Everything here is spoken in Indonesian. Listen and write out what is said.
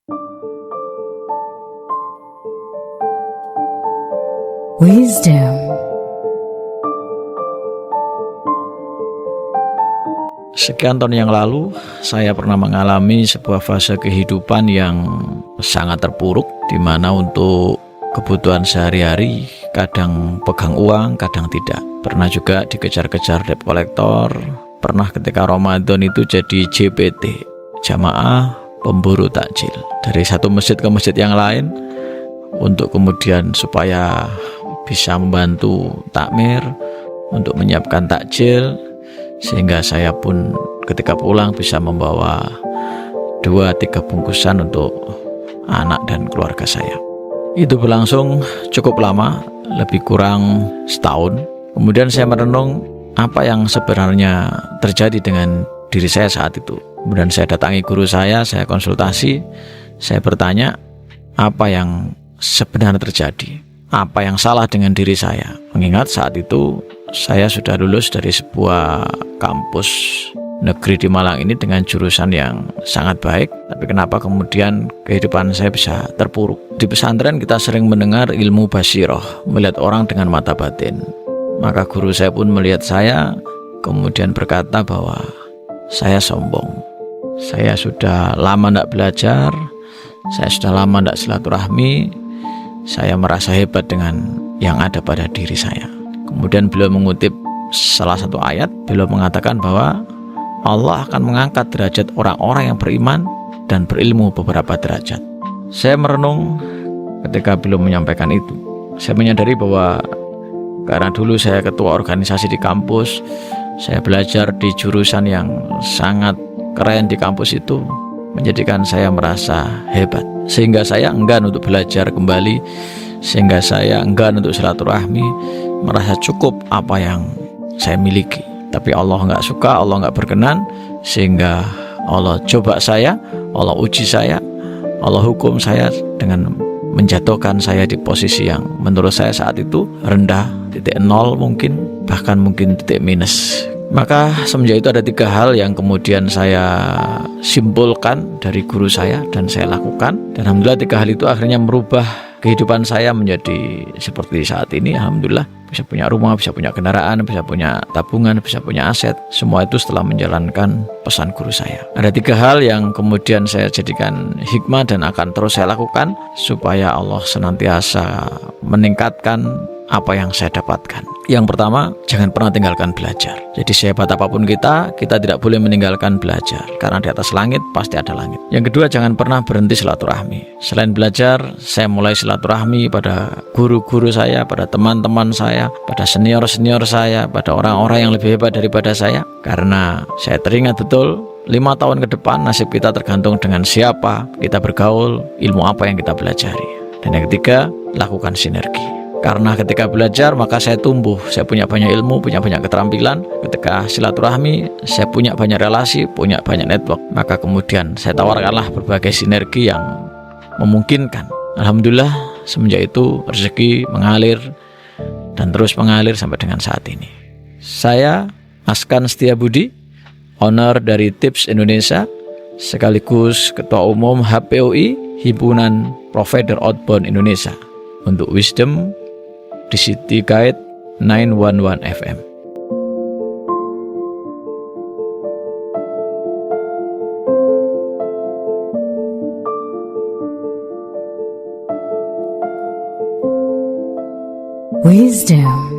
Wisdom. Sekian tahun yang lalu, saya pernah mengalami sebuah fase kehidupan yang sangat terpuruk, di mana untuk kebutuhan sehari-hari kadang pegang uang, kadang tidak. Pernah juga dikejar-kejar debt collector, pernah ketika Ramadan itu jadi JPT, jamaah pemburu takjil, dari satu masjid ke masjid yang lain, untuk kemudian supaya bisa membantu takmir, untuk menyiapkan takjil, sehingga saya pun ketika pulang bisa membawa 2-3 bungkusan untuk anak dan keluarga saya. Itu berlangsung cukup lama, lebih kurang setahun. Kemudian saya merenung apa yang sebenarnya terjadi dengan diri saya saat itu. Kemudian saya datangi guru saya konsultasi, saya bertanya apa yang sebenarnya terjadi, apa yang salah dengan diri saya. Mengingat saat itu saya sudah lulus dari sebuah kampus negeri di Malang ini dengan jurusan yang sangat baik, tapi kenapa kemudian kehidupan saya bisa terpuruk? Di pesantren kita sering mendengar ilmu basiroh, melihat orang dengan mata batin. Maka guru saya pun melihat saya, kemudian berkata bahwa saya sombong, saya sudah lama tidak belajar, saya sudah lama tidak silaturahmi, saya merasa hebat dengan yang ada pada diri saya. Kemudian beliau mengutip salah satu ayat, beliau mengatakan bahwa Allah akan mengangkat derajat orang-orang yang beriman dan berilmu beberapa derajat. Saya merenung ketika beliau menyampaikan itu. Saya menyadari bahwa karena dulu saya ketua organisasi di kampus, saya belajar di jurusan yang sangat keren di kampus itu, menjadikan saya merasa hebat, sehingga saya enggan untuk belajar kembali, sehingga saya enggan untuk silaturahmi, merasa cukup apa yang saya miliki. Tapi Allah nggak suka, Allah nggak berkenan, sehingga Allah coba saya, Allah uji saya, Allah hukum saya dengan menjatuhkan saya di posisi yang menurut saya saat itu rendah, titik nol mungkin, bahkan mungkin titik minus. Maka semenjak itu ada 3 hal yang kemudian saya simpulkan dari guru saya dan saya lakukan. Dan alhamdulillah 3 hal itu akhirnya merubah kehidupan saya menjadi seperti saat ini. Alhamdulillah bisa punya rumah, bisa punya kendaraan, bisa punya tabungan, bisa punya aset. Semua itu setelah menjalankan pesan guru saya. Ada 3 hal yang kemudian saya jadikan hikmah dan akan terus saya lakukan supaya Allah senantiasa meningkatkan apa yang saya dapatkan. Yang pertama, jangan pernah tinggalkan belajar. Jadi sehebat apapun kita tidak boleh meninggalkan belajar, karena di atas langit pasti ada langit. Yang kedua, jangan pernah berhenti silaturahmi. Selain belajar, saya mulai silaturahmi pada guru-guru saya, pada teman-teman saya, pada senior-senior saya, pada orang-orang yang lebih hebat daripada saya. Karena saya teringat betul 5 tahun ke depan nasib kita tergantung dengan siapa kita bergaul, ilmu apa yang kita pelajari. Dan yang ketiga, lakukan sinergi. Karena ketika belajar maka saya tumbuh, saya punya banyak ilmu, punya banyak keterampilan. Ketika silaturahmi, saya punya banyak relasi, punya banyak network. Maka kemudian saya tawarkanlah berbagai sinergi yang memungkinkan. Alhamdulillah semenjak itu rezeki mengalir dan terus mengalir sampai dengan saat ini. Saya Askan Setiabudi, owner dari Tips Indonesia, sekaligus Ketua Umum HPOI, Himpunan Provider Outbound Indonesia, untuk Wisdom di City Guide 911 FM. Wisdom.